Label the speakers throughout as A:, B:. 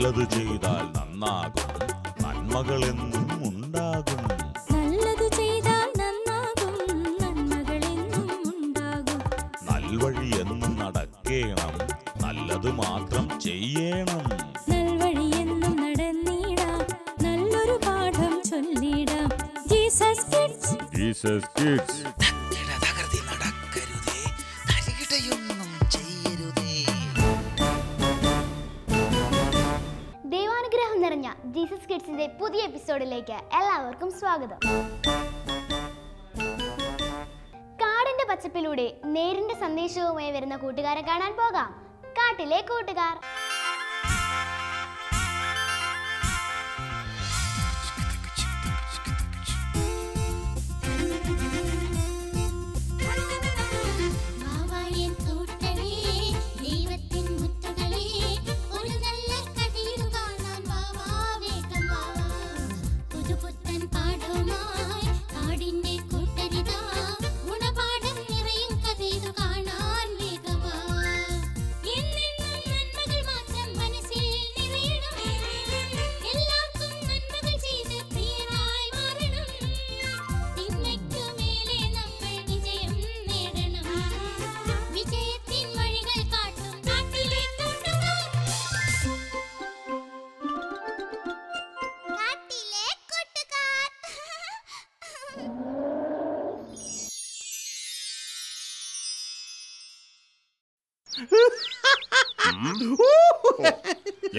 A: നല്ലത് ചെയ്താൽ നന്നാകും, നന്മകളെന്നും ഉണ്ടാകും.
B: നല്ലത് ചെയ്താൽ നന്നാകും, നന്മകളെന്നും ഉണ്ടാകും.
A: നൽവഴി എന്നും നടക്കേണം, നല്ലത് മാത്രം ചെയ്യണം.
B: നൽവഴി എന്നും നടന്നിടാം, നല്ലൊരു പാഠം ചൊല്ലിടാം. Jesus kids,
A: Jesus kids.
C: ദൈവാനുഗ്രഹം നിറഞ്ഞ ജീസസ് കിഡ്സിന്റെ പുതിയ എപ്പിസോഡിലേക്ക് എല്ലാവർക്കും സ്വാഗതം. കാടിന്റെ പച്ചപ്പിലൂടെ നേരിന്റെ സന്ദേശവുമായി വരുന്ന കൂട്ടുകാരെ കാണാൻ പോകാം. കാട്ടിലെ കൂട്ടുകാർ.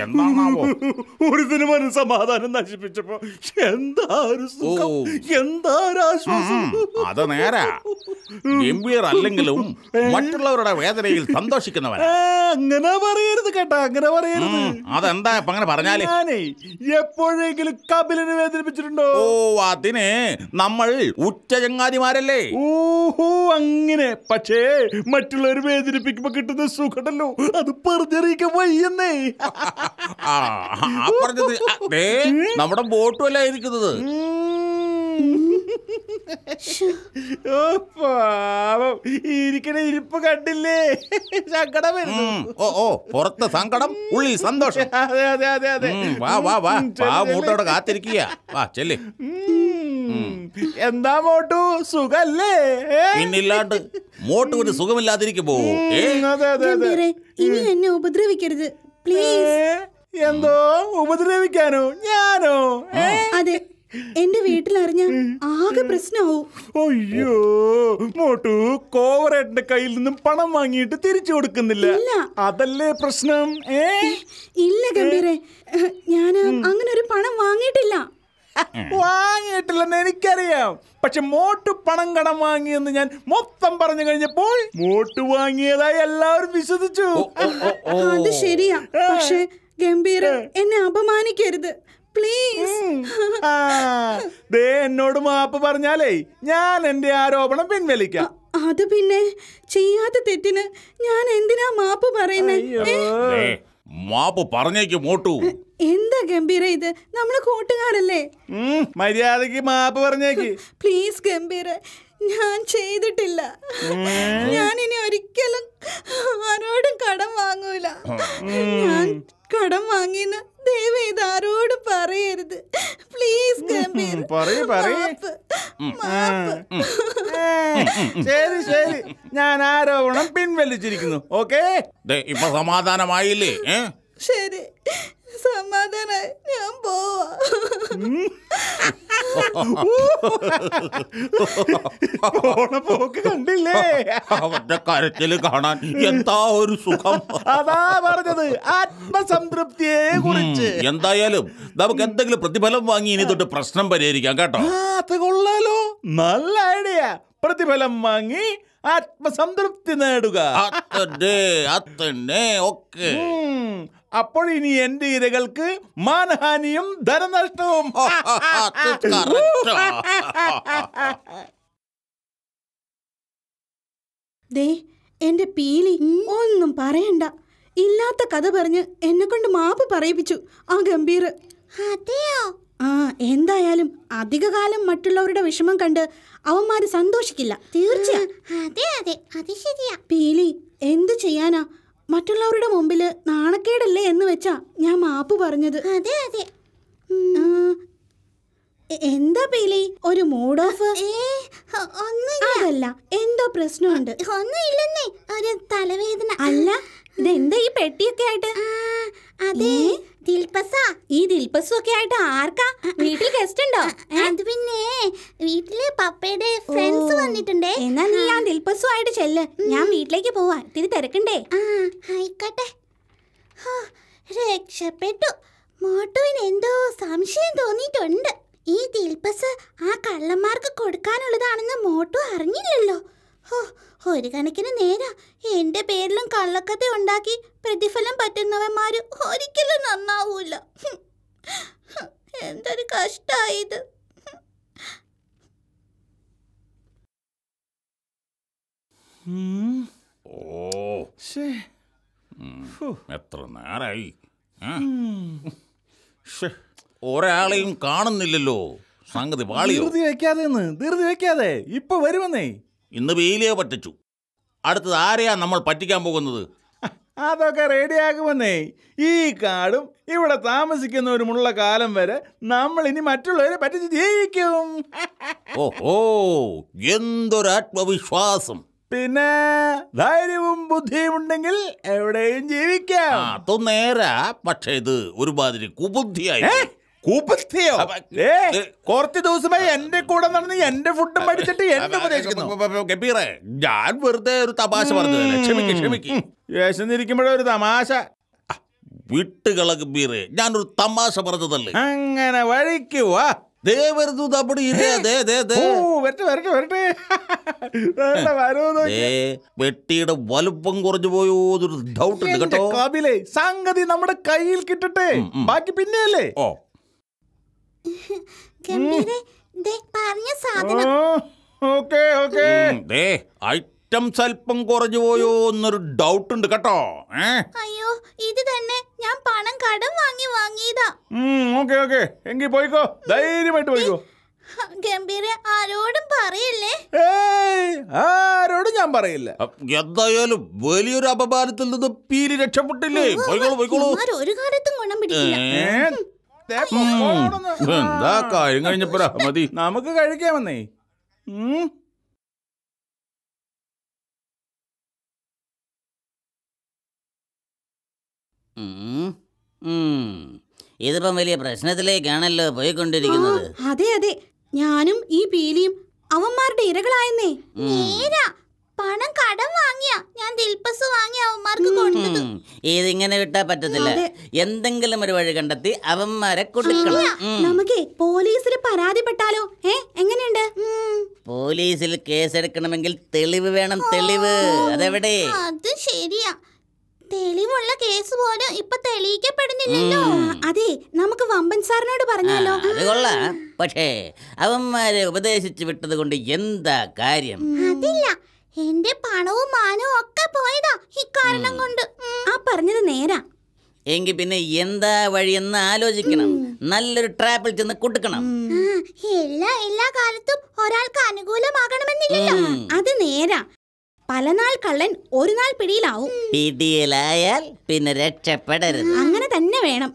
A: എന്താണാവോ
D: ഒരു സിനിമ സമാധാനം നശിപ്പിച്ചപ്പോ എന്താ ഒരു സുഖം, എന്താ ഒരു ആശ്വാസം.
A: അത് നേരാ. ഗംഭീർ അല്ലെങ്കിലും മറ്റുള്ളവരുടെ വേദനയിൽ സന്തോഷിക്കുന്നവൻ.
D: അങ്ങനെ പറയരുത് കേട്ടാ, അങ്ങനെ പറയരുത്.
A: അതെന്താ ഇപ്പൊ അങ്ങനെ പറഞ്ഞാല്?
D: ഞാനേ എപ്പോഴെങ്കിലും കപിലിനെ വേദനിപ്പിച്ചിട്ടുണ്ടോ?
A: ഓ, അതിന് നമ്മൾ ഉച്ച ചങ്ങാതിമാരല്ലേ.
D: ഓഹോ, അങ്ങനെ. പക്ഷേ മറ്റുള്ളവർ വേദനിപ്പിക്കുമ്പോ കിട്ടുന്ന സുഖമല്ലോ, അത് പറഞ്ഞറിയിക്കാൻ വയ്യെന്നേ.
A: പറഞ്ഞത് നമ്മുടെ ബോട്ടുമല്ല ഇരിക്കുന്നത്.
D: പാവം ഇരിക്കണ ഇരിപ്പ് കണ്ടില്ലേ, സങ്കടം വരുന്നു.
A: ഓ, പുറത്ത് സങ്കടം, ഉള്ളിൽ സന്തോഷം.
D: അതെ അതെ അതെ അതെ.
A: വാ വാ വാ, ബോട്ടോടെ കാത്തിരിക്കുക. വാ ചെല്ലേ.
D: എന്താ മോട്ടു, സുഖല്ലേ?
A: പിന്നില്ലാണ്ട് മോട്ട് ഒരു സുഖമില്ലാതിരിക്കുമ്പോ
E: ഇനി എന്നെ ഉപദ്രവിക്കരുത് പ്ലീസ്.
D: എന്തോ ഉപദ്രവിക്കാനോ? ഞാനോ?
E: അതെ, എന്റെ വീട്ടിലറിഞ്ഞ ആകെ പ്രശ്നമാവും.
D: അയ്യോ മോട്ടു, കോവറേട്ടന്റെ കയ്യിൽ നിന്നും പണം വാങ്ങിയിട്ട് തിരിച്ചു കൊടുക്കുന്നില്ല, അതല്ലേ പ്രശ്നം?
E: ഇല്ല ഗംഭീരെ, ഞാൻ അങ്ങനെ ഒരു പണം വാങ്ങിയിട്ടില്ല.
D: വാങ്ങിയിട്ടില്ലെന്ന് എനിക്കറിയാം, പക്ഷെ മോട്ടു പണം കടം വാങ്ങിയെന്ന് ഞാൻ മൊത്തം പറഞ്ഞു കഴിഞ്ഞപ്പോൾ മോട്ടു വാങ്ങിയതായി എല്ലാവരും വിശ്വസിച്ചു.
E: അത് ശരിയാ, പക്ഷെ ഗംഭീര എന്നെ അപമാനിക്കരുത് പ്ലീസ്.
D: എന്നോട് മാപ്പ് പറഞ്ഞാലേ ഞാൻ എന്റെ ആരോപണം പിൻവലിക്കാം.
E: അത് പിന്നെ ചെയ്യാത്ത തെറ്റിന് ഞാൻ എന്തിനാ മാപ്പ് പറയുന്നേ?
A: മാപ്പ് പറഞ്ഞേക്ക് മോട്ടു.
E: എന്താ ഗംഭീര ഇത്, നമ്മള് കൂട്ടുകാരല്ലേ?
D: മര്യാദക്ക് മാപ്പ് പറഞ്ഞേക്ക്
E: പ്ലീസ് ഗംഭീര, ഞാൻ ചെയ്തിട്ടില്ല. ഞാൻ ഇനി ഒരിക്കലും ആരോടും കടം വാങ്ങൂല. ഞാൻ കടം വാങ്ങിന്ന് ദയവ് ഇത് ആരോടും പറയരുത് പ്ലീസ് ഗംഭീർ.
D: ശരി ശരി, ഞാൻ ആരോപണം പിൻവലിച്ചിരിക്കുന്നു. ഓക്കേ,
A: ഇപ്പൊ സമാധാനമായില്ലേ?
E: ശരി, സമാധാനായി, ഞാൻ പോവാ.
D: പോക്ക് കണ്ടില്ലേ?
A: അവന്റെ കരച്ചില് കാണാൻ എന്താ ഒരു സുഖം.
D: അതാ പറഞ്ഞത്, ആത്മസംതൃപ്തിയെ കുറിച്ച്.
A: എന്തായാലും നമുക്ക് എന്തെങ്കിലും പ്രതിഫലം വാങ്ങി ഇനി തൊട്ട് പ്രശ്നം പരിഹരിക്കാം കേട്ടോ.
D: അത് കൊള്ളാലോ, നല്ല ഐഡിയ. പ്രതിഫലം വാങ്ങി ആത്മസംതൃപ്തി നേടുക.
A: ഓക്കെ,
D: അപ്പോൾ ഇനി എന്റെ ഇരകൾക്ക് മാനഹാനിയും ധനനഷ്ടവും.
E: ദേ എന്റെ പീലി, ഒന്നും പറയണ്ട. ഇല്ലാത്ത കഥ പറഞ്ഞ് എന്നെ കൊണ്ട് മാപ്പ് പറയിപ്പിച്ചു ആ ഗംഭീർ.
C: അതെയോ?
E: എന്തായാലും അധികകാലം മറ്റുള്ളവരുടെ വിഷമം കണ്ട് അവന്മാര് സന്തോഷിക്കില്ല. തീർച്ചയായും
C: അതെ അതെ, അത് ശരിയാ.
E: പീലി, എന്ത് ചെയ്യാനാ? മറ്റുള്ളവരുടെ മുമ്പിൽ നാണക്കേടല്ലേ എന്ന് വെച്ചാ ഞാൻ മാപ്പ് പറഞ്ഞത്.
C: അതെ അതെ.
E: എന്താ പീലി ഒരു മൂഡ് ഓഫ്? അതല്ല, എന്തോ പ്രശ്നമുണ്ട്.
C: ഒന്നുമില്ലെന്നേ, ഒരു തലവേദന.
E: അല്ല, ഇതെന്താ ഈ പെട്ടിയൊക്കെ ആയിട്ട്?
C: അതെ, ദിൽപസ.
E: ഈ ദിൽപസും ഒക്കെ ആയിട്ട് ആർക്കാ? വീട്ടിൽ ഗസ്റ്റ് ഉണ്ടോ?
C: അത് പിന്നെ വീട്ടില് പപ്പയുടെ ഫ്രണ്ട്സ് വന്നിട്ടുണ്ടേ.
E: എന്നാ നീ ആ ദിൽപസും ആയിട്ട് ചെല്ല്, ഞാൻ വീട്ടിലേക്ക് പോവാ, ഇത്തിരി തിരക്കണ്ടേ?
C: ആയിക്കോട്ടെ. രക്ഷപ്പെട്ടു. മോട്ടുവിന് എന്തോ സംശയം തോന്നിയിട്ടുണ്ട്. ഈ ദിൽപസ് ആ കള്ളന്മാർക്ക് കൊടുക്കാനുള്ളതാണെന്ന് മോട്ടു അറിഞ്ഞില്ലല്ലോ. ഒരു കണക്കിന് നേരാ. എന്റെ പേരിലും കള്ളക്കഥ ഉണ്ടാക്കി പ്രതിഫലം പറ്റുന്നവന്മാര് ഒരിക്കലും നന്നാവൂല. എന്തൊരു കഷ്ടായത്.
A: എത്ര നേരായി ഒരാളെയും കാണുന്നില്ലല്ലോ. സംഗതി പാളിയോ?
D: ധൃതി വെക്കാതെ ഇപ്പൊ വരുമെന്നേ.
A: ഇന്ന് വെയിലേ പറ്റിച്ചു. അടുത്തത് ആരെയാ നമ്മൾ പറ്റിക്കാൻ പോകുന്നത്?
D: അതൊക്കെ റെഡിയാകുമെന്നേ. ഈ കാടും ഇവിടെ താമസിക്കുന്നവരുമുള്ള കാലം വരെ നമ്മൾ ഇനി മറ്റുള്ളവരെ പറ്റിച്ച് ജീവിക്കും.
A: ഓഹോ, എന്തൊരു ആത്മവിശ്വാസം!
D: പിന്നെ ധൈര്യവും ബുദ്ധിയും ഉണ്ടെങ്കിൽ എവിടെയും ജീവിക്കാം.
A: അത് നേരാ. പക്ഷെ ഇത് ഒരുമാതിരി കുബുദ്ധിയായി.
D: കൂപ്പത്തിയോ? കുറച്ച് ദിവസമായി എന്റെ കൂടെ നടന്ന് എന്റെ ഫുഡും പഠിച്ചിട്ട് എന്നെ ഉപദേശിക്കുന്നു.
A: ഗംഭീറേ, ഞാൻ വെറുതെ ഒരു തമാശ പറഞ്ഞതല്ലേ. ക്ഷമിക്ക്.
D: വിശന്നിരിക്കുമ്പോഴൊരു തമാശ.
A: വിട്ടുകള ഗംഭീറേ, ഞാനൊരു തമാശ പറഞ്ഞതല്ലേ.
D: അങ്ങനെ വഴിക്കുവാ.
A: പെട്ടിയുടെ വലുപ്പം കുറഞ്ഞു പോയോ എന്നൊരു ഡൗട്ട് ഉണ്ട് കേട്ടോ.
D: കാബിലെ, സംഗതി നമ്മുടെ കയ്യിൽ കിട്ടട്ടെ, ബാക്കി പിന്നെയല്ലേ.
A: ഓ,
C: പറഞ്ഞ സാധനം
A: ഐറ്റംസ് അല്പം കുറഞ്ഞു പോയോ എന്നൊരു ഡൗട്ട് ഉണ്ട് കേട്ടോ.
C: അയ്യോ, ഇത് തന്നെ ഞാൻ പണം കടം വാങ്ങിയതാ.
D: ഓക്കെ എങ്കിൽ പോയിക്കോ, ധൈര്യമായിട്ട് പോയിക്കോ.
C: ഗംഭീര, ആരോടും പറയല്ലേ?
D: ആരോടും ഞാൻ പറയില്ല.
A: എന്തായാലും വലിയൊരു അപമാനത്തിൽ നിന്ന് പീലി രക്ഷപ്പെട്ടില്ലേ. പോയിക്കോളൂ.
C: ഒരു കാലത്തും ഗുണം പിടിക്കില്ല.
A: എന്താ കാര്യം കഴിഞ്ഞപ്പോഴാ മതി,
D: നമുക്ക് കഴിക്കാമെന്നേ.
F: ഇതിപ്പം വലിയ പ്രശ്നത്തിലേക്കാണല്ലോ പോയിക്കൊണ്ടിരിക്കുന്നത്.
E: അതെ, ഞാനും ഈ പീലിയും അവന്മാരുടെ ഇരകളായെന്നേ.
C: നേരാ, പണം കടം വാങ്ങിയ ഞാൻ ദിൽപസ് വാങ്ങി അവന്മാർക്ക് കൊടുത്തത്.
F: ഇതിങ്ങനെ വിട്ടാ പറ്റത്തില്ല. എന്തെങ്കിലും ഒരു വഴി കണ്ടെത്തി അവന്മാരെ കൊടുക്കണം.
E: നമുക്ക് പോലീസിൽ പരാതിപ്പെട്ടാലോ? എങ്ങനെയുണ്ട്?
F: പോലീസിൽ കേസെടുക്കണമെങ്കിൽ തെളിവ് വേണം. തെളിവ് അതെവിടെ?
C: അത് ശരിയാ, തെളിവുള്ള കേസ് പോലും ഇപ്പൊ തെളിയിക്കപ്പെടുന്നില്ലല്ലോ.
E: അതെ, നമുക്ക് വമ്പൻ സാറിനോട് പറഞ്ഞാലോ?
F: അത് കൊള്ളാം. പക്ഷേ അവന്മാരെ ഉപദേശിച്ചു വിട്ടത് കൊണ്ട് എന്താ കാര്യം?
C: അതില്ല, എന്റെ പണവും മാനവും ഒക്കെ പോയതാ ഇക്കാരണം കൊണ്ട്.
E: ആ പറഞ്ഞത് നേരാ.
F: എങ്കിൽ പിന്നെ എന്താ വഴിയെന്ന് ആലോചിക്കണം. നല്ലൊരു ട്രാപ്പിൽ ചെന്ന് കുടുക്കണം.
C: എല്ലാ കാലത്തും ഒരാൾക്ക് അനുകൂലമാകണമെന്നില്ലല്ലോ.
E: അത് നേരാ. പല നാൾ കള്ളൻ ഒരു നാൾ പിടിയിലാവും.
F: പിടിയിലായാൽ പിന്നെ രക്ഷപ്പെടരുത്.
E: അങ്ങനെ തന്നെ വേണം.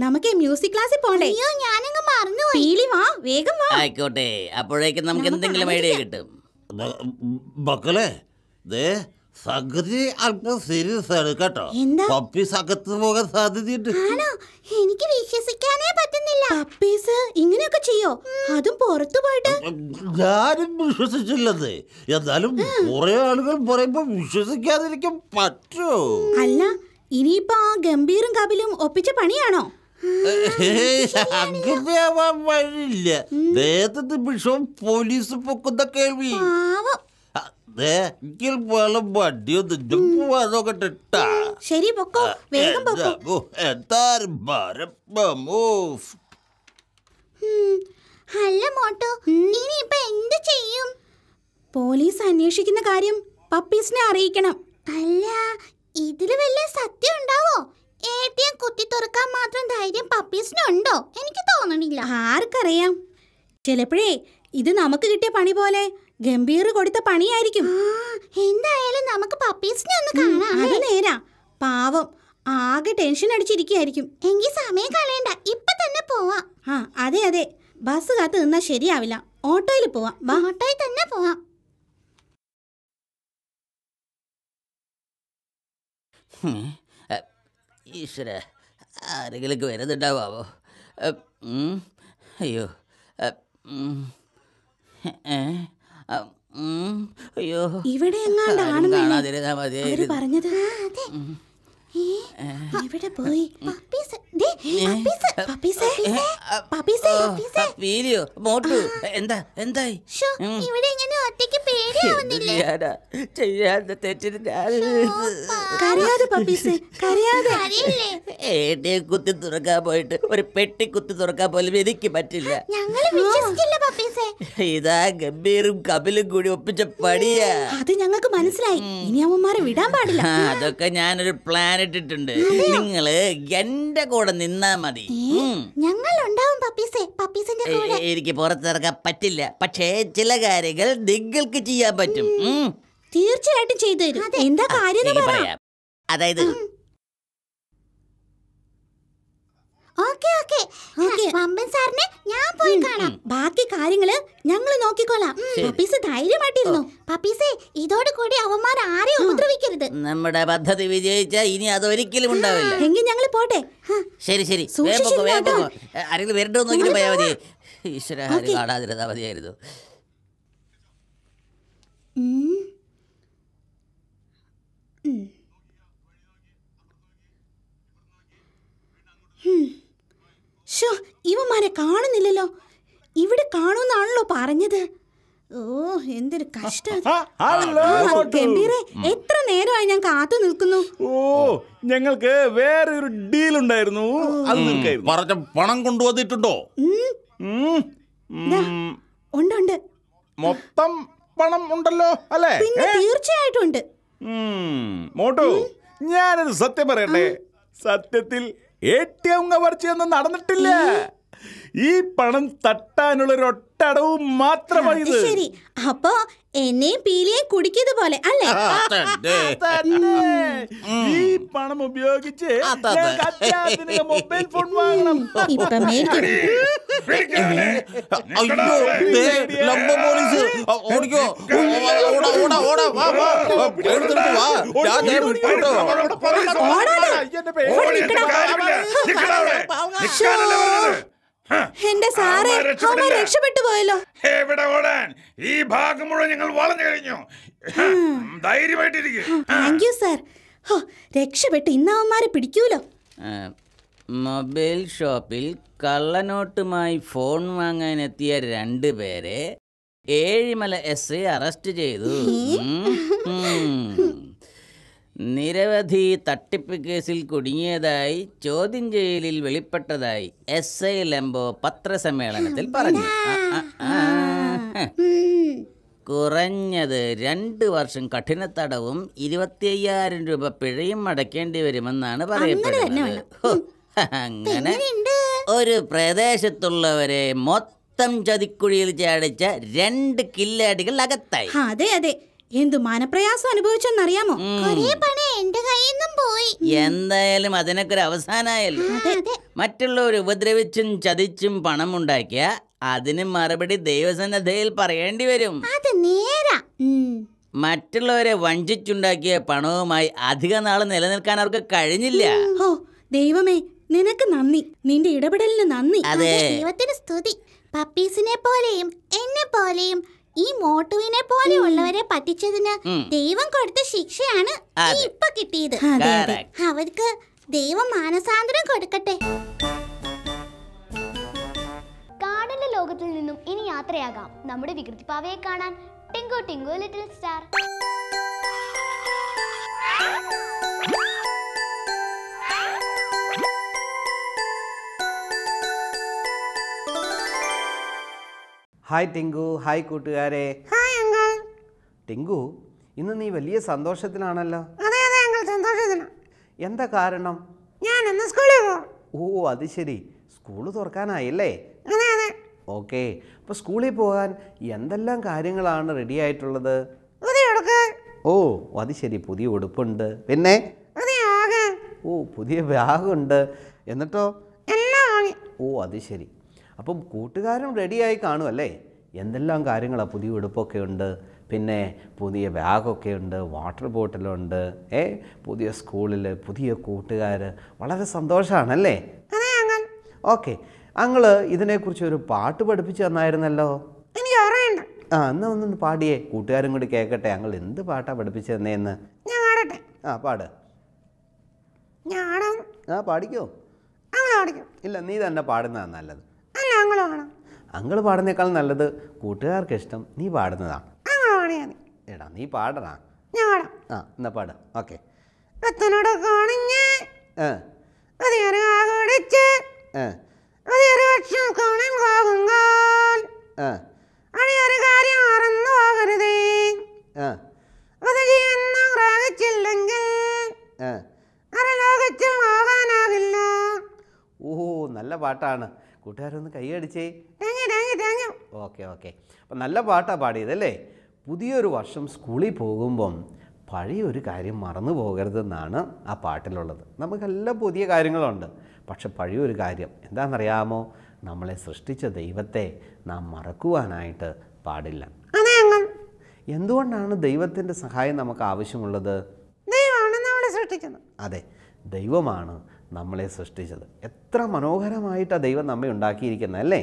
E: നമുക്ക് മ്യൂസിക് ക്ലാസ്സിൽ പോണ്ടേ?
C: ഞാനങ്ങ് മറന്നുപോയി.
E: വാ, വേഗം വാ.
F: ആയിക്കോട്ടെ, അപ്പോഴേക്കും നമുക്ക് എന്തെങ്കിലും ഐഡിയ കിട്ടും.
A: മക്കളെ, സംഗതി അല്പം സീരിയസ് ആണ് കേട്ടോ. പപ്പീസ് അകത്ത് പോകാൻ സാധ്യതയുണ്ട്.
C: എനിക്ക് വിശ്വസിക്കാനേ പറ്റുന്നില്ല.
E: പപ്പീസ് ഇങ്ങനെയൊക്കെ ചെയ്യോ? അതും പുറത്തു പോയിട്ട്?
A: ഞാനും വിശ്വസിച്ചില്ലെന്ന്. എന്നാലും കുറെ ആളുകൾ പറയുമ്പോ വിശ്വസിക്കാതിരിക്കാൻ പറ്റോ?
E: അല്ല, ഇനിയിപ്പോ ആ ഗംഭീറും കപിലും ഒപ്പിച്ച പണിയാണോ?
A: അങ്ങനെ ആവാൻ വഴിയില്ല. നേരത്തെ നിമിഷം പോലീസ് പൊക്കുന്ന കേൾവി.
E: ശരി, പൊക്കോ, വേഗം പൊക്കോ.
C: അല്ല മോട്ടോ, ഇനിയിപ്പോ എന്ത് ചെയ്യും?
E: പോലീസ് അന്വേഷിക്കുന്ന കാര്യം പപ്പീസിനെ അറിയിക്കണം.
C: അല്ല, ഇതില് വല്ല സത്യം ഉണ്ടാവോ? ATM കുത്തി തുറക്കാൻ മാത്രം ധൈര്യം പപ്പീസിനുണ്ടോ? എനിക്ക് തോന്നണില്ല.
E: ആർക്കറിയാം, ചിലപ്പോഴേ ഇത് നമുക്ക് കിട്ടിയ പണി പോലെ ഗംഭീർ കൊടുത്ത പണിയായിരിക്കും.
C: എന്തായാലും നമുക്ക് പപ്പീസിനെ ഒന്ന് കാണാം.
E: അത് നേരാ. പാവം ആകെ ടെൻഷൻ അടിച്ചിരിക്കുകയായിരിക്കും.
C: എങ്കിൽ സമയം കളയണ്ട, ഇപ്പൊ തന്നെ പോവാം.
E: അതെ അതെ, ബസ് കാത്ത് നിന്നാ ശരിയാവില്ല. ഓട്ടോയിൽ പോവാം.
C: ഓട്ടോയിൽ തന്നെ പോവാം.
F: ഈശ്വര, ആരെങ്കിലും വരുന്നുണ്ടാവോ? അയ്യോ, അയ്യോ,
E: ഇവിടെ എങ്ങാണ്ടാണെന്ന്
F: കാണാതിരുന്നാ മതിയായിരുന്നു.
E: പറഞ്ഞത്. ഇവിടെ പോയി.
F: പീലിയോ മോട്ടു, എന്തായി?
C: ഇവിടെ ഇങ്ങനെ ഒറ്റയ്ക്ക് പേടിയാവുന്നില്ലേ?
F: ചെയ്യാതെ തെറ്റിന്
E: കരയാതെ പപ്പീസേ, കരയാതെ.
F: ഏട്ടിയെ കുത്തി തുറക്കാൻ പോയിട്ട് ഒരു പെട്ടി കുത്തി തുറക്കാൻ പോലും എനിക്ക് പറ്റില്ല. ഇതാ ഗംഭീറും കപിലും കൂടി ഒപ്പിച്ച പടിയാ.
E: അത് ഞങ്ങൾക്ക് മനസ്സിലായി. ഇനി അവന്മാരെ വിടാൻ പാടില്ല.
F: അതൊക്കെ ഞാനൊരു പ്ലാൻ ഇട്ടിട്ടുണ്ട്. നിങ്ങള് എന്റെ കൂടെ നിന്നാ മതി.
C: ഞങ്ങൾ ഉണ്ടാവും പപ്പീസേ, പപ്പീസിന്റെ കൂടെ.
F: എനിക്ക് പുറത്തിറങ്ങാൻ പറ്റില്ല, പക്ഷേ ചില കാര്യങ്ങൾ നിങ്ങൾക്ക് ചെയ്യാൻ പറ്റും.
E: തീർച്ചയായിട്ടും ചെയ്തു തരും. എന്താ കാര്യം
F: പറയാം. അതായത്
C: സാറിനെ ഞാൻ പോയി കാണാം.
E: ബാക്കി കാര്യങ്ങള് ഞങ്ങൾ നോക്കിക്കോളാം. പപ്പീസ് ധൈര്യമായിട്ടിരുന്നു.
C: പപ്പീസേ, ഇതോടുകൂടി അവന്മാർ ആരെയും ഉപദ്രവിക്കരുത്.
F: നമ്മുടെ പദ്ധതി വിജയിച്ചാൽ ഇനി അതൊരിക്കലും ഉണ്ടാവില്ല.
E: എങ്കിൽ ഞങ്ങൾ പോട്ടെ.
F: ശരി ശരി, ആരെങ്കിലും വരണ്ടോ നോക്കിട്ട് പോയാൽ മതി. ഈശ്വര, ആരും കാണാതിരുന്നാ മതിയായിരുന്നു.
E: ഇവന്മാരെ കാണുന്നില്ലല്ലോ. ഇവിടെ കാണുന്നാണല്ലോ പറഞ്ഞത്. ഓ, എന്തൊരു കഷ്ടം. ഗംഭീരെ, എത്ര നേരമായി ഞാൻ കാത്തു നിൽക്കുന്നു.
D: ഓ, ഞങ്ങൾക്ക് വേറൊരു ഡീൽ ഉണ്ടായിരുന്നു.
A: പറഞ്ഞ പണം കൊണ്ടുവന്നിട്ടുണ്ടോ?
E: ഉണ്ട്.
D: മൊത്തം പണം ഉണ്ടല്ലോ അല്ലേ?
E: പിന്നെ തീർച്ചയായിട്ടും ഉണ്ട്.
D: മോട്ടു, ഞാനൊരു സത്യം പറയട്ടെ. സത്യത്തിൽ ATM കവർച്ചയൊന്നും നടന്നിട്ടില്ല. ഈ പണം തട്ടാനുള്ള ഒട്ടടവും മാത്രമായി.
E: ശരി, അപ്പോ എന്നെയും പീലിയെയും കുടിക്കുന്നത് പോലെ അല്ലേ?
D: ഈ പണം ഉപയോഗിച്ച് അത്യാധുനിക മൊബൈൽ ഫോൺ വാങ്ങണം.
E: ഇപ്പൊ മേടിക്കണം.
A: ഓടിക്കോ,
E: എന്റെ സാറേ, രക്ഷപ്പെട്ടു പോയല്ലോ.
G: എവിടെ ഓടാൻ? ഈ ഭാഗം മുഴുവൻ ഞങ്ങൾ വളഞ്ഞു കഴിഞ്ഞു. ധൈര്യമായിട്ടിരിക്കും.
E: Thank you sir. രക്ഷപ്പെട്ട് ഇന്നവന്മാരെ പിടിക്കൂലോ.
F: മൊബൈൽ ഷോപ്പിൽ കള്ളനോട്ടുമായി ഫോൺ വാങ്ങാനെത്തിയ 2 പേരെ ഏഴിമല SI അറസ്റ്റ് ചെയ്തു. നിരവധി തട്ടിപ്പ് കേസിൽ കുടുങ്ങിയതായി ചോദ്യം ചെയ്യലിൽ വെളിപ്പെട്ടതായി SI ലംബോ പത്രസമ്മേളനത്തിൽ പറഞ്ഞു. കുറഞ്ഞത് 2 വർഷം കഠിന തടവും 25,000 രൂപ പിഴയും അടയ്ക്കേണ്ടി വരുമെന്നാണ് പറയപ്പെടുന്നത്. അങ്ങനെ ഒരു പ്രദേശത്തുള്ളവരെ മൊത്തം ചതിക്കുഴിയിൽ ചാടിച്ച 2 കില്ലാടികൾ അകത്തായി.
E: അതെ അതെ, എന്തു മനപ്രയാസം അനുഭവിച്ചെന്നറിയാമോ?
C: എന്റെ കയ്യിൽ നിന്നും പോയി.
F: എന്തായാലും അതിനൊക്കെ ഒരു അവസാനമായല്ലോ. മറ്റുള്ളവർ ഉപദ്രവിച്ചും ചതിച്ചും പണം ഉണ്ടാക്കിയ അതിന് മറുപടി ദൈവസന്നദ്ധയിൽ പറയേണ്ടി വരും.
C: അത് നേരാ.
F: മറ്റുള്ളവരെ വഞ്ചിച്ചുണ്ടാക്കിയ പണവുമായി അധിക നാൾ നിലനിൽക്കാൻ അവർക്ക് കഴിഞ്ഞില്ല.
E: ഓ ദൈവമേ, നിനക്ക് നന്ദി. നിന്റെ ഇടപെടലിന് നന്ദി.
F: അതെ,
C: ദൈവത്തിന് സ്തുതി. പപ്പീസിനെ പോലെയും എന്നെ പോലെയും ഈ മോട്ടുവിനെ പോലെയുള്ളവരെ പറ്റിച്ചതിന് ദൈവം കൊടുത്ത ശിക്ഷയാണ് ഇപ്പൊ കിട്ടിയത്. അവർക്ക് ദൈവം മാനസാന്തരം കൊടുക്കട്ടെ. കാടിന്റെ ലോകത്തിൽ നിന്നും ഇനി യാത്രയാകാം നമ്മുടെ വികൃതിപ്പാവയെ കാണാൻ. Tinku Tinku little star.
H: Hi Tinku. Hi കൂട്ടുകാരെ. ടിങ്കു, ഇന്ന് നീ വലിയ സന്തോഷത്തിലാണല്ലോ. എന്താ കാരണം? ഞാൻ ഇന്ന് സ്കൂളിൽ പോകും. ഓ, അത് ശരി, സ്കൂള് തുറക്കാനായല്ലേ? ഓക്കെ, അപ്പോൾ സ്കൂളിൽ പോകാൻ എന്തെല്ലാം കാര്യങ്ങളാണ് റെഡി ആയിട്ടുള്ളത്? ഓ അത് ശരി, പുതിയ ഉടുപ്പുണ്ട്, പിന്നെ ഓ പുതിയ ബാഗുണ്ട്, എന്നിട്ടോ? ഓ അത് ശരി. അപ്പം കൂട്ടുകാരും റെഡിയായി കാണുമല്ലേ? എന്തെല്ലാം കാര്യങ്ങളാണ്? പുതിയ ഉടുപ്പൊക്കെ ഉണ്ട്, പിന്നെ പുതിയ ബാഗൊക്കെ ഉണ്ട്, വാട്ടർ ബോട്ടിലുണ്ട്, പുതിയ സ്കൂളിൽ പുതിയ കൂട്ടുകാർ, വളരെ സന്തോഷമാണല്ലേ? ഓക്കെ, അങ്ങള് ഇതിനെക്കുറിച്ച് ഒരു പാട്ട് പഠിപ്പിച്ചു തന്നായിരുന്നല്ലോ. എന്നാ ഒന്നൊന്ന് പാടിയേ, കൂട്ടുകാരും കൂടി കേൾക്കട്ടെ. അങ്ങൾ എന്ത് പാട്ടാ പഠിപ്പിച്ചു തന്നേന്ന്? പാട്. പാടിക്കോ? ഇല്ല, നീ തന്നെ പാടുന്നതാണ് നല്ലത്. അങ്ങള് പാടുന്നേക്കാൾ നല്ലത് കൂട്ടുകാർക്ക് ഇഷ്ടം നീ പാടുന്നതാണ്. എടാ നീ പാടണ. എന്നാ പാട്. ഓക്കെ. ഓ നല്ല പാട്ടാണ്, കൂട്ടുകാരൊന്ന് കൈയടിച്ചേ. ഓക്കെ ഓക്കെ, അപ്പം നല്ല പാട്ടാണ് പാടിയതല്ലേ? പുതിയൊരു വർഷം സ്കൂളിൽ പോകുമ്പം പഴയ ഒരു കാര്യം മറന്നു പോകരുതെന്നാണ് ആ പാട്ടിലുള്ളത്. നമുക്കെല്ലാം പുതിയ കാര്യങ്ങളുണ്ട്, പക്ഷെ പഴയൊരു കാര്യം എന്താണെന്നറിയാമോ? നമ്മളെ സൃഷ്ടിച്ച ദൈവത്തെ നാം മറക്കുവാനായിട്ട് പാടില്ല. എന്തുകൊണ്ടാണ് ദൈവത്തിൻ്റെ സഹായം നമുക്ക് ആവശ്യമുള്ളത്? അതെ, ദൈവമാണ് നമ്മളെ സൃഷ്ടിച്ചത്. എത്ര മനോഹരമായിട്ടാണ് ദൈവം നമ്മെ ഉണ്ടാക്കിയിരിക്കുന്നത് അല്ലേ?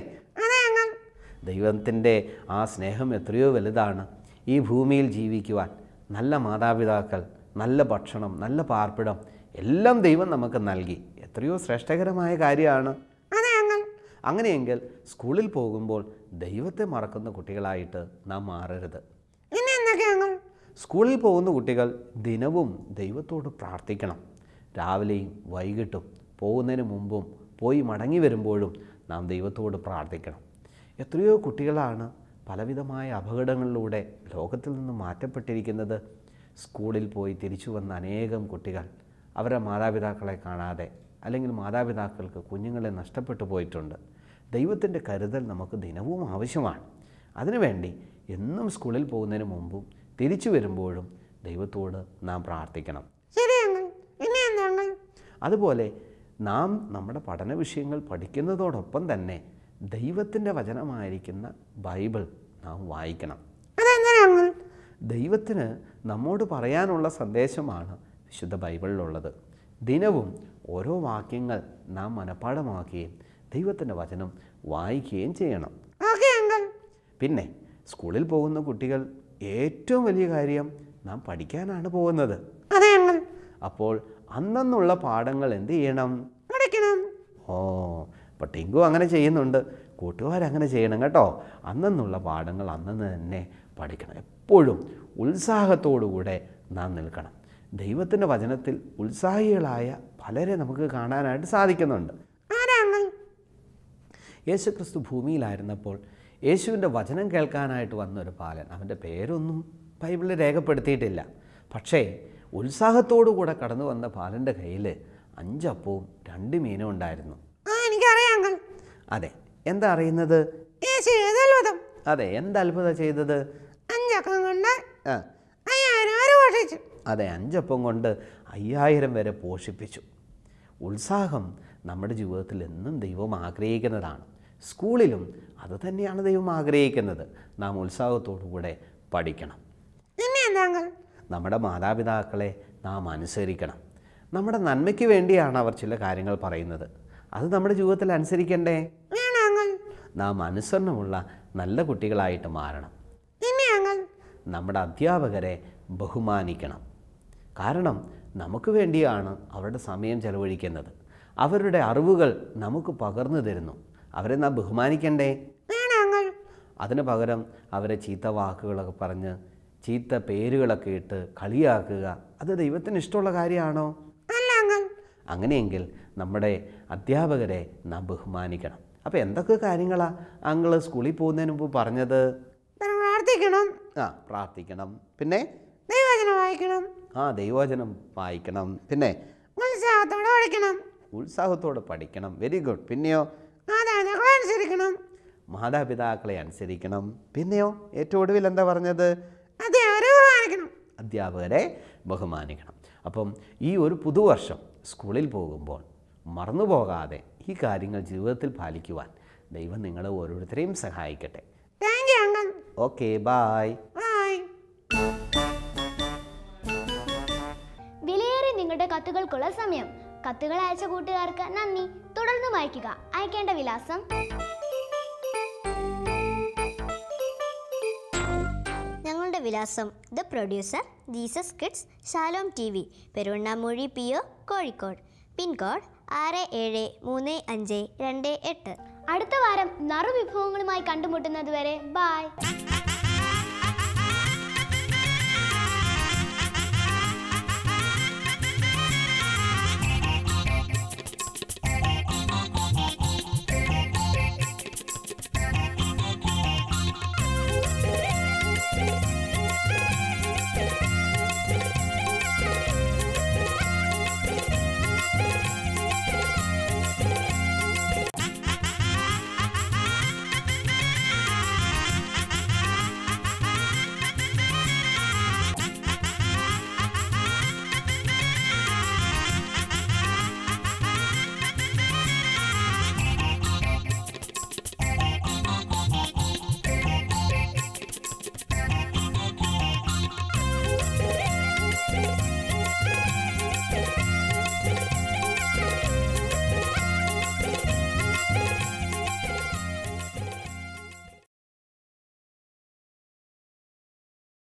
H: ദൈവത്തിൻ്റെ ആ സ്നേഹം എത്രയോ വലുതാണ്. ഈ ഭൂമിയിൽ ജീവിക്കുവാൻ നല്ല മാതാപിതാക്കൾ, നല്ല ഭക്ഷണം, നല്ല പാർപ്പിടം എല്ലാം ദൈവം നമുക്ക് നൽകി. എത്രയോ ശ്രേഷ്ഠകരമായ കാര്യമാണ്. അങ്ങനെയെങ്കിൽ സ്കൂളിൽ പോകുമ്പോൾ ദൈവത്തെ മറക്കുന്ന കുട്ടികളായിട്ട് നാം മാറരുത്. സ്കൂളിൽ പോകുന്ന കുട്ടികൾ ദിനവും ദൈവത്തോട് പ്രാർത്ഥിക്കണം. രാവിലെയും വൈകിട്ടും, പോകുന്നതിന് മുമ്പും പോയി മടങ്ങി വരുമ്പോഴും നാം ദൈവത്തോട് പ്രാർത്ഥിക്കണം. എത്രയോ കുട്ടികളാണ് പലവിധമായ അപകടങ്ങളിലൂടെ ലോകത്തിൽ നിന്ന് മാറ്റപ്പെട്ടിരിക്കുന്നത്. സ്കൂളിൽ പോയി തിരിച്ചു വന്ന അനേകം കുട്ടികൾ അവരുടെ മാതാപിതാക്കളെ കാണാതെ, അല്ലെങ്കിൽ മാതാപിതാക്കൾക്ക് കുഞ്ഞുങ്ങളെ നഷ്ടപ്പെട്ടു പോയിട്ടുണ്ട്. ദൈവത്തിൻ്റെ കരുതൽ നമുക്ക് ദിനവും ആവശ്യമാണ്. അതിനുവേണ്ടി എന്നും സ്കൂളിൽ പോകുന്നതിന് മുമ്പും തിരിച്ചു വരുമ്പോഴും ദൈവത്തോട് നാം പ്രാർത്ഥിക്കണം. അതുപോലെ നാം നമ്മുടെ പഠന വിഷയങ്ങൾ പഠിക്കുന്നതോടൊപ്പം തന്നെ ദൈവത്തിൻ്റെ വചനമായിരിക്കുന്ന ബൈബിൾ നാം വായിക്കണം. ദൈവത്തിന് നമ്മോട് പറയാനുള്ള സന്ദേശമാണ് വിശുദ്ധ ബൈബിളിലുള്ളത്. ദിനവും ഓരോ വാക്യങ്ങൾ നാം മനഃപ്പാഠമാക്കുകയും ദൈവത്തിൻ്റെ വചനം വായിക്കുകയും ചെയ്യണം. പിന്നെ സ്കൂളിൽ പോകുന്ന കുട്ടികൾ ഏറ്റവും വലിയ കാര്യം നാം പഠിക്കാനാണ് പോകുന്നത്. അപ്പോൾ അന്നുള്ള പാഠങ്ങൾ എന്ത് ചെയ്യണം? അപ്പോൾ ടിങ്കു അങ്ങനെ ചെയ്യുന്നുണ്ട്, കൂട്ടുകാരങ്ങനെ ചെയ്യണം കേട്ടോ. അന്നുള്ള പാഠങ്ങൾ അന്നു തന്നെ പഠിക്കണം. എപ്പോഴും ഉത്സാഹത്തോടുകൂടെ നാം നിൽക്കണം. ദൈവത്തിൻ്റെ വചനത്തിൽ ഉത്സാഹികളായ പലരെ നമുക്ക് കാണാനായിട്ട് സാധിക്കുന്നുണ്ട്. യേശുക്രിസ്തു ഭൂമിയിലായിരുന്നപ്പോൾ യേശുവിൻ്റെ വചനം കേൾക്കാനായിട്ട് വന്നൊരു ബാലൻ, അവൻ്റെ പേരൊന്നും ബൈബിളിൽ രേഖപ്പെടുത്തിയിട്ടില്ല. പക്ഷേ ഉത്സാഹത്തോടു കൂടെ കടന്നു വന്ന ബാലൻ്റെ കയ്യിൽ 5 അപ്പവും 2 മീനും ഉണ്ടായിരുന്നു. അതെ, എന്താ അറിയുന്നത്? അതെ, എന്താ അത്ഭുതം ചെയ്തത്? അതെ, 5 അപ്പം കൊണ്ട് 5000 വരെ പോഷിപ്പിച്ചു. ഉത്സാഹം നമ്മുടെ ജീവിതത്തിൽ എന്നും ദൈവം ആഗ്രഹിക്കുന്നതാണ്. സ്കൂളിലും അത് തന്നെയാണ് ദൈവം ആഗ്രഹിക്കുന്നത്. നാം ഉത്സാഹത്തോടുകൂടെ പഠിക്കണം. നമ്മുടെ മാതാപിതാക്കളെ നാം അനുസരിക്കണം. നമ്മുടെ നന്മയ്ക്ക് വേണ്ടിയാണ് അവർ ചില കാര്യങ്ങൾ പറയുന്നത്. അത് നമ്മുടെ ജീവിതത്തിൽ അനുസരിക്കണ്ടേ? നാം അനുസരണമുള്ള നല്ല കുട്ടികളായിട്ട് മാറണം. നമ്മുടെ അധ്യാപകരെ ബഹുമാനിക്കണം. കാരണം നമുക്ക് വേണ്ടിയാണ് അവരുടെ സമയം ചെലവഴിക്കുന്നത്. അവരുടെ അറിവുകൾ നമുക്ക് പകർന്നു തരുന്നു. അവരെ നാം ബഹുമാനിക്കണ്ടേ? അതിന് പകരം അവരെ ചീത്ത വാക്കുകളൊക്കെ പറഞ്ഞ്, ചീത്ത പേരുകളൊക്കെ ഇട്ട് കളിയാക്കുക, അത് ദൈവത്തിന് ഇഷ്ടമുള്ള കാര്യമാണോ? അങ്ങനെയെങ്കിൽ നമ്മുടെ അധ്യാപകരെ നാം ബഹുമാനിക്കണം. അപ്പോൾ എന്തൊക്കെ കാര്യങ്ങളാണ് അങ്ങള് സ്കൂളിൽ പോകുന്നതിന് മുമ്പ് പറഞ്ഞത്? പ്രാർത്ഥിക്കണം, പിന്നെ ദൈവവചനം വായിക്കണം, പിന്നെ ഉത്സാഹത്തോടെ പഠിക്കണം. Very good. പിന്നെയോ? മാതാപിതാക്കളെ അനുസരിക്കണം. പിന്നെയോ ഏറ്റവും ഒടുവിൽ എന്താ പറഞ്ഞത്? അധ്യാപകരെ ബഹുമാനിക്കണം. അപ്പം ഈ ഒരു പുതുവർഷം സ്കൂളിൽ പോകുമ്പോൾ മറന്നുപോകാതെ ഈ കാര്യങ്ങൾ ജീവിതത്തിൽ പാലിക്കുവാൻ ദൈവം നിങ്ങളെ ഓരോരുത്തരെയും സഹായിക്കട്ടെ. Okay, by.
C: വിലയേറി നിങ്ങളുടെ കത്തുകൾക്കുള്ള സമയം. കത്തുകൾ അയച്ച കൂട്ടുകാർക്ക് നന്ദി. തുടർന്ന് വായിക്കുക. അയക്കേണ്ട വിലാസം:
I: ഞങ്ങളുടെ വിലാസം: the producer, Jesus Kids, Shalom TV, Peruvannamuzhi PO, Kozhikode. Pin code 673528.
C: അടുത്ത വാരം നറുവിഭവങ്ങളുമായി കണ്ടുമുട്ടുന്നത് വരെ ബൈ.